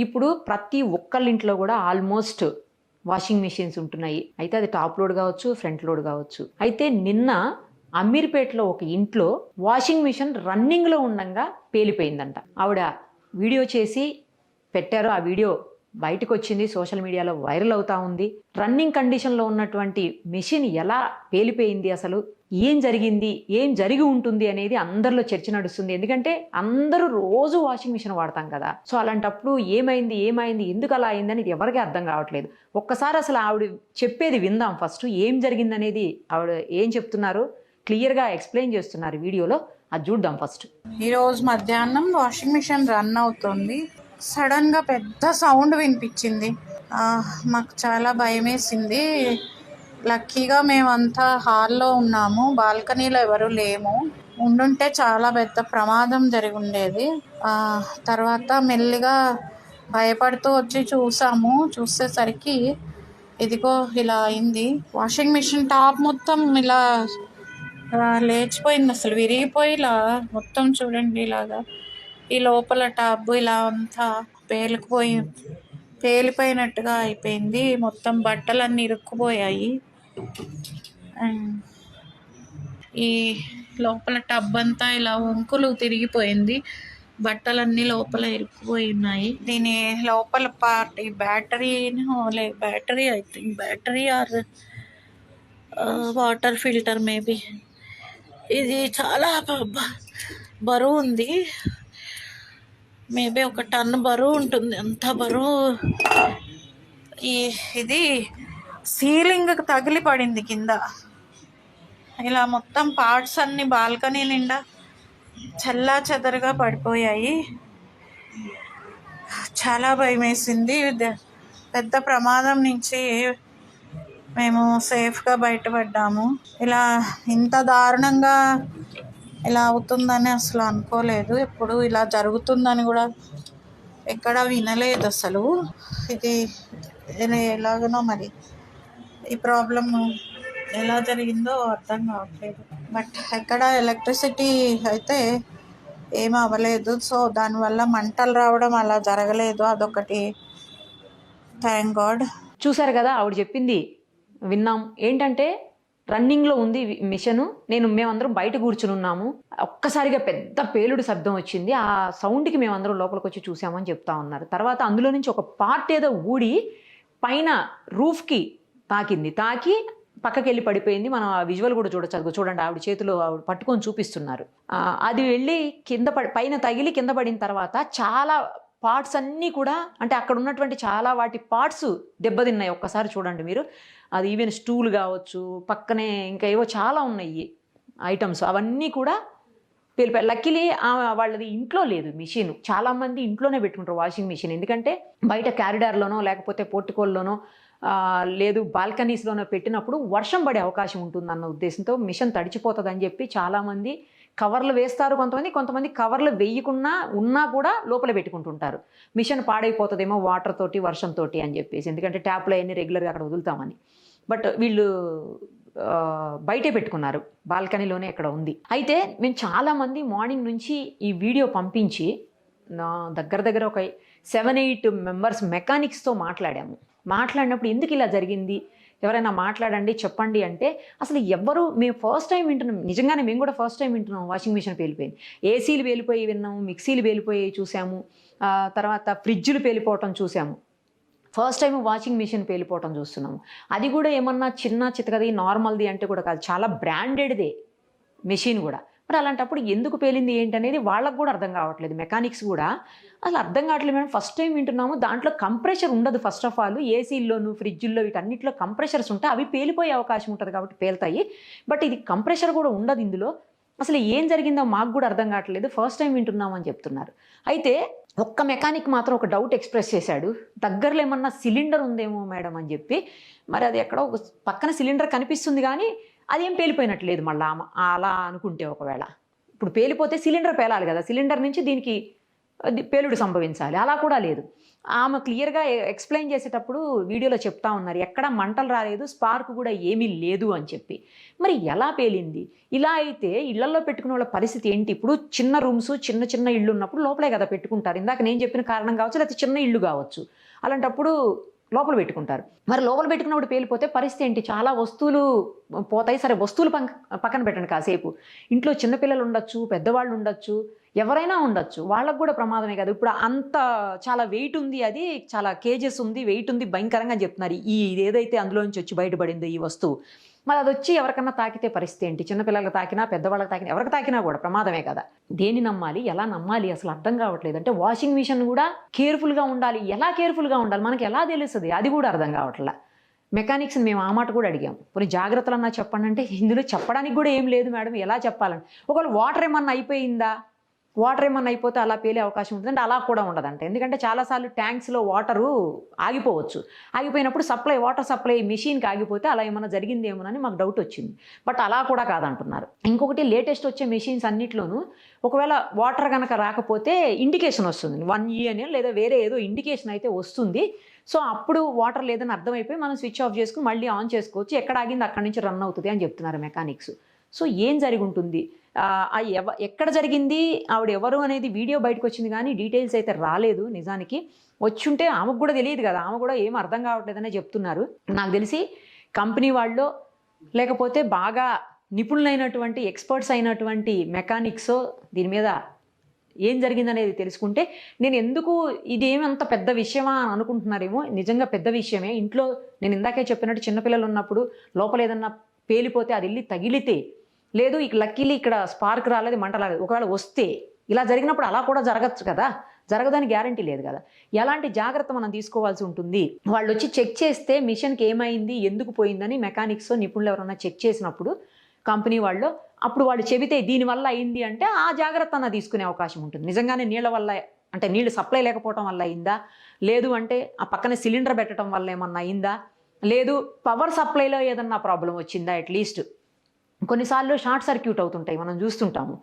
ఇప్పుడు ప్రతి ఒక్కళ్ళింట్లో గూడా ఆల్మోస్ట్ వాషింగ్ మిషన్స్ ఉంటున్నాయి. అయితే అది టాప్ లోడ్ గావచ్చు, ఫ్రంట్ లోడ్ గావచ్చు. అయితే నిన్న అమీర్‌పేటలో ఒక ఇంట్లో వాషింగ్ మిషన్ రన్నింగ్‌లో ఉండంగా పేలిపోయిందంట. ఆవిడ వీడియో చేసి పెట్టారు. ఆ వీడియో బయటకొచ్చింది. సోషల్ మీడియాలో వైరల్ అవుతా ఉంది. రన్నింగ్ కండిషన్‌లో ఉన్నటువంటి మెషిన్ ఎలా పేలిపోయింది అసలు? ఏం జరిగింది? ఏం జరిగి ఉంటుంది అనేది అందరిలో చర్చ నడుస్తుంది. ఎందుకంటే అందరూ రోజు వాషింగ్ మిషన్ వాడతాం కదా! సో, అలాంటప్పుడు ఏమైంది? ఏమైంది? ఎందుకలా అయిందని ఇది ఎవరికీ అర్థం కావట్లేదు. ఒక్కసారి అసలు ఆవిడ చెప్పేది విందాం ఫస్టు. ఏం జరిగిందనేది ఆవిడ ఏం చెప్తున్నారు? క్లియర్‌గా ఎక్స్‌ప్లెయిన్ చేస్తున్నారు వీడియోలో. అది చూద్దాం ఫస్ట్. ఈరోజు మధ్యాహ్నం వాషింగ్ మిషన్ రన్ అవుతుంది. సడన్గా పెద్ద సౌండ్ వినిపించింది. మాకు చాలా భయమేసింది. లక్కీగా మేమంతా హాల్లో ఉన్నాము, బాల్కనీలో ఎవరు లేము. ఉండుంటే చాలా పెద్ద ప్రమాదం జరిగి ఉండేది. తర్వాత మెల్లిగా భయపడుతూ వచ్చి చూసేసరికి ఇదిగో ఇలా అయింది. వాషింగ్ మిషన్ టాప్ మొత్తం ఇలా లేచిపోయింది, అసలు విరిగిపోయి ఇలా మొత్తం చూడండి, ఇలాగా ఈ లోపల టబ్ ఇలా అంతా పేలిపోయినట్టుగా అయిపోయింది. మొత్తం బట్టలన్నీ ఇరుక్కుపోయాయి. ఈ లోపల టబ్ అంతా ఇలా వంకులు తిరిగిపోయింది. బట్టలన్నీ లోపల ఇరుక్కుపోయి ఉన్నాయి. దీని లోపల పార్ట్ ఈ battery I think battery or water filter maybe. ఇది చాలా బరువు ఉంది. మేబీ 1 టన్ బరువు ఉంటుంది. అంత బరువు. ఇది సీలింగ్కి తగిలి పడింది కింద. ఇలా మొత్తం పార్ట్స్ అన్ని బాల్కనీ నిండా చల్లా చెదరుగా పడిపోయాయి. చాలా భయం వేసింది. పెద్ద ప్రమాదం నుంచి మేము సేఫ్గా బయటపడ్డాము. ఇలా ఇంత దారుణంగా ఇలా అవుతుందని అసలు అనుకోలేదు. ఎప్పుడు ఇలా జరుగుతుందని కూడా ఎక్కడ వినలేదు అసలు. ఇది ఎలాగనో మరి ఈ ప్రాబ్లం ఎలా జరిగిందో అర్థం కావట్లేదు. బట్ ఎక్కడ ఎలక్ట్రిసిటీ అయితే ఏమీ అవ్వలేదు. సో దానివల్ల మంటలు రావడం అలా జరగలేదు. అదొకటి, థ్యాంక్ గాడ్. చూసారు కదా, ఆవిడ చెప్పింది విన్నాం. ఏంటంటే రన్నింగ్లో ఉంది మిషను. మేమందరం బయట కూర్చుని ఉన్నాము. ఒక్కసారిగా పెద్ద పేలుడు శబ్దం వచ్చింది. ఆ సౌండ్కి మేమందరం లోపలికి వచ్చి చూసామని చెప్తా ఉన్నారు. తర్వాత అందులో నుంచి ఒక పార్ట్ ఏదో ఊడి పైన రూఫ్కి తాకి పక్కకి వెళ్ళి పడిపోయింది. మనం ఆ విజువల్ కూడా చూడొచ్చు. చూడండి, ఆవిడ చేతిలో ఆవిడ పట్టుకొని చూపిస్తున్నారు. అది వెళ్ళి పైన తగిలి కింద పడిన తర్వాత చాలా పార్ట్స్ అన్నీ కూడా, అంటే అక్కడ ఉన్నటువంటి చాలా వాటి పార్ట్స్ దెబ్బతిన్నాయి. ఒక్కసారి చూడండి మీరు. అది ఈవెన్ స్టూల్ కావచ్చు, పక్కనే ఇంకా ఏవో చాలా ఉన్నాయి ఐటమ్స్, అవన్నీ కూడా పేలిపోయాయి. లక్కీలీ వాళ్ళది ఇంట్లో లేదు మిషన్. చాలామంది ఇంట్లోనే పెట్టుకుంటారు వాషింగ్ మిషన్. ఎందుకంటే బయట క్యారిడార్లోనో లేకపోతే పోర్టికోల్లోనో లేదు బాల్కనీస్లోనో పెట్టినప్పుడు వర్షం పడే అవకాశం ఉంటుందన్న ఉద్దేశంతో మిషన్ తడిచిపోతుందని చెప్పి చాలామంది కవర్లు వేస్తారు. కొంతమంది కవర్లు వేయకుండా ఉన్నా కూడా లోపల పెట్టుకుంటుంటారు. మిషన్ పాడైపోతుందేమో వాటర్ తోటి, వర్షంతో అని చెప్పేసి. ఎందుకంటే ట్యాప్లో అన్నీ రెగ్యులర్గా అక్కడ వదులుతామని. బట్ వీళ్ళు బయటే పెట్టుకున్నారు, బాల్కనీలోనే ఎక్కడ ఉంది. అయితే మేము చాలామంది మార్నింగ్ నుంచి ఈ వీడియో పంపించి దగ్గర ఒక 7-8 మెంబర్స్ మెకానిక్స్తో మాట్లాడినప్పుడు ఎందుకు ఇలా జరిగింది, ఎవరైనా మాట్లాడండి, చెప్పండి అంటే అసలు మేము ఫస్ట్ టైం వింటున్నాం. నిజంగానే మేము కూడా ఫస్ట్ టైం వింటున్నాం వాషింగ్ మిషన్ పేలిపోయింది. ఏసీలు పేలిపోయి విన్నాము, మిక్సీలు పేలిపోయి చూసాము, తర్వాత ఫ్రిడ్జ్లు పేలిపోవటం చూసాము. ఫస్ట్ టైం వాషింగ్ మిషన్ పేలిపోవటం చూస్తున్నాము. అది కూడా ఏమన్నా చిన్న చితకది నార్మల్ది అంటే కూడా కాదు, చాలా బ్రాండెడ్దే మెషిన్ కూడా. మరి అలాంటప్పుడు ఎందుకు పేలింది ఏంటనేది వాళ్ళకు కూడా అర్థం కావట్లేదు. మెకానిక్స్ కూడా అసలు అర్థం కావట్లేదు. మేము ఫస్ట్ టైం వింటున్నాము. దాంట్లో కంప్రెషర్ ఉండదు. ఫస్ట్ ఆఫ్ ఆల్ ఏసీల్లోను, ఫ్రిడ్జ్ల్లో వీటన్నిటిలో కంప్రెషర్స్ ఉంటాయి. అవి పేలిపోయే అవకాశం ఉంటుంది కాబట్టి పేలుతాయి. బట్ ఇది కంప్రెషర్ కూడా ఉండదు ఇందులో. అసలు ఏం జరిగిందో మాకు కూడా అర్థం కావట్లేదు. ఫస్ట్ టైం వింటున్నాము అని చెప్తున్నారు. అయితే ఒక్క మెకానిక్ మాత్రం ఒక డౌట్ ఎక్స్ప్రెస్ చేశాడు. దగ్గరలో ఏమన్నా సిలిండర్ ఉందేమో మేడం అని చెప్పి. మరి అది ఎక్కడో ఒక పక్కన సిలిండర్ కనిపిస్తుంది కానీ అదేం పేలిపోయినట్లేదు. మళ్ళీ అలా అనుకుంటే ఒకవేళ ఇప్పుడు పేలిపోతే సిలిండర్ పేలాలి కదా, సిలిండర్ నుంచి దీనికి పేలుడు సంభవించాలి. అలా కూడా లేదు. ఆమె క్లియర్‌గా ఎక్స్‌ప్లెయిన్ చేసేటప్పుడు వీడియోలో చెప్తా ఉన్నారు. ఎక్కడ మంటలు రాలేదు, స్పార్క్ కూడా ఏమీ లేదు అని చెప్పి. మరి ఎలా పేలింది? ఇలా అయితే ఇళ్లల్లో పెట్టుకునే వాళ్ళ పరిస్థితి ఏంటి? ఇప్పుడు చిన్న రూమ్స్, చిన్న చిన్న ఇళ్ళు ఉన్నప్పుడు లోపలే కదా పెట్టుకుంటారు. ఇందాక నేను చెప్పిన కారణం కావచ్చు, లేకపోతే చిన్న ఇల్లు కావచ్చు. అలాంటప్పుడు లోపల పెట్టుకుంటారు. మరి లోపల పెట్టుకున్నప్పుడు పేలిపోతే పరిస్థితి ఏంటి? చాలా వస్తువులు పోతాయి. సరే, వస్తువులు పక్కన పెట్టండి కాసేపు. ఇంట్లో చిన్నపిల్లలు ఉండొచ్చు, పెద్దవాళ్ళు ఉండొచ్చు, ఎవరైనా ఉండొచ్చు. వాళ్ళకు కూడా ప్రమాదమే కదా! ఇప్పుడు అంత చాలా వెయిట్ ఉంది, అది చాలా కేజెస్ ఉంది, వెయిట్ ఉంది, భయంకరంగా చెప్తున్నారు. ఇదేదైతే అందులో నుంచి వచ్చి బయటపడిందో ఈ వస్తువు. మరి అదొచ్చి ఎవరికన్నా తాకితే పరిస్థితి ఏంటి? చిన్నపిల్లలకు తాకినా, పెద్దవాళ్ళకి తాకినా, ఎవరికి తాకినా కూడా ప్రమాదమే కదా! దేన్ని నమ్మాలి? ఎలా నమ్మాలి? అసలు అర్థం కావట్లేదు. అంటే వాషింగ్ మిషన్ కూడా కేర్ఫుల్‌గా ఉండాలి. ఎలా కేర్ఫుల్‌గా ఉండాలి? మనకి ఎలా తెలుస్తది? అది కూడా అర్థం కావట్లే. మెకానిక్స్‌ని మేము ఆ మాట కూడా అడిగాం. కొన్ని జాగ్రత్తలన్నా చెప్పండి అంటే, ఇందులో చెప్పడానికి కూడా ఏం లేదు మేడం, ఎలా చెప్పాలని. ఒకవేళ వాటర్ ఏమన్నా అయిపోయిందా? వాటర్ ఏమన్నా అయిపోతే అలా పేలే అవకాశం ఉంటుందంటే అలా కూడా ఉండదంట. ఎందుకంటే చాలాసార్లు ట్యాంక్స్‌లో వాటరు ఆగిపోవచ్చు. ఆగిపోయినప్పుడు వాటర్ సప్లై మెషిన్‌కి ఆగిపోతే అలా ఏమన్నా జరిగిందేమోనని మాకు డౌట్ వచ్చింది. బట్ అలా కూడా కాదంటున్నారు. ఇంకొకటి, లేటెస్ట్ వచ్చే మెషిన్స్ అన్నిట్లోనూ ఒకవేళ వాటర్ గనక రాకపోతే ఇండికేషన్ వస్తుంది. 1E అని లేదా వేరే ఏదో ఇండికేషన్ అయితే వస్తుంది. సో అప్పుడు వాటర్ లేదని అర్థమైపోయి మనం స్విచ్ ఆఫ్ చేసుకుని మళ్ళీ ఆన్ చేసుకోవచ్చు. ఎక్కడ ఆగింది అక్కడి నుంచి రన్ అవుతుంది అని చెప్తున్నారు మెకానిక్స్. సో ఏం జరిగి ఉంటుంది? ఎక్కడ జరిగింది, ఆవిడ ఎవరు అనేది వీడియో బయటకు వచ్చింది కానీ డీటెయిల్స్ అయితే రాలేదు. నిజానికి వచ్చుంటే ఆమెకు కూడా తెలియదు కదా, ఆమె కూడా ఏం అర్థం కావట్లేదనే చెప్తున్నారు. నాకు తెలిసి కంపెనీ వాళ్ళు లేకపోతే బాగా నిపుణులైనటువంటి ఎక్స్పర్ట్స్ అయినటువంటి మెకానిక్స్ దీని మీద ఏం జరిగిందనేది తెలుసుకుంటే, నేను ఎందుకు ఇదేమి అంత పెద్ద విషయమా అని అనుకుంటున్నారేమో. నిజంగా పెద్ద విషయమే. ఇంట్లో నేను ఇందాకే చెప్పినట్టు చిన్నపిల్లలు ఉన్నప్పుడు లోపల ఏదన్నా పేలిపోతే అది వెళ్ళి తగిలితే, లేదు లక్కీలీ ఇక్కడ స్పార్క్ రాలేదు, మంట రాలేదు, ఒకవేళ వస్తే ఇలా జరిగినప్పుడు అలా కూడా జరగచ్చు కదా, జరగదని గ్యారంటీ లేదు కదా. ఎలాంటి జాగ్రత్త మనం తీసుకోవాల్సి ఉంటుంది? వాళ్ళు వచ్చి చెక్ చేస్తే మిషన్కి ఏమైంది, ఎందుకు పోయిందని మెకానిక్స్ నిపుణులు ఎవరైనా చెక్ చేసినప్పుడు కంపెనీ వాళ్ళు, అప్పుడు వాళ్ళు చెబితే దీనివల్ల అయింది అంటే ఆ జాగ్రత్త అన్న తీసుకునే అవకాశం ఉంటుంది. నిజంగానే నీళ్ళ వల్ల, అంటే నీళ్ళు సప్లై లేకపోవడం వల్ల అయిందా, లేదు అంటే ఆ పక్కన సిలిండర్ పెట్టడం వల్ల ఏమన్నా అయిందా, లేదు పవర్ సప్లైలో ఏదన్నా ప్రాబ్లం వచ్చిందా. అట్లీస్ట్ కొన్నిసార్లు షార్ట్ సర్క్యూట్ అవుతుంటాయి, మనం చూస్తుంటాము.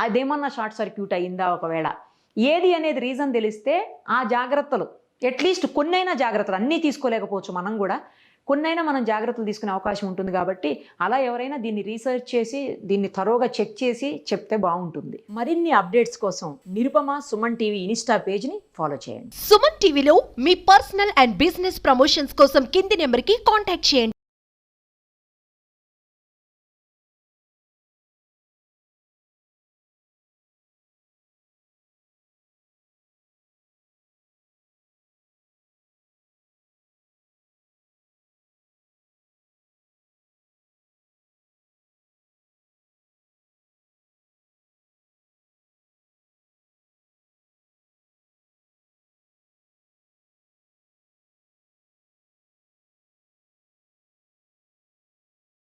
అదేమన్నా షార్ట్ సర్క్యూట్ అయిందా, ఒకవేళ ఏది అనేది రీజన్ తెలిస్తే ఆ జాగ్రత్తలు, అట్లీస్ట్ కొన్నైనా జాగ్రత్తలు, అన్నీ తీసుకోలేకపోవచ్చు మనం కూడా, కొన్నైనా మనం జాగ్రత్తలు తీసుకునే అవకాశం ఉంటుంది. కాబట్టి అలా ఎవరైనా దీన్ని రీసెర్చ్ చేసి దీన్ని థరోగా చెక్ చేసి చెప్తే బాగుంటుంది. మరిన్ని అప్డేట్స్ కోసం నిరుపమ సుమన్ టీవీ ఇన్స్టా పేజ్ని ఫాలో చేయండి. సుమన్ టీవీలో మీ పర్సనల్ అండ్ బిజినెస్ ప్రమోషన్స్ కోసం కింది నెంబర్కి కాంటాక్ట్ చేయండి.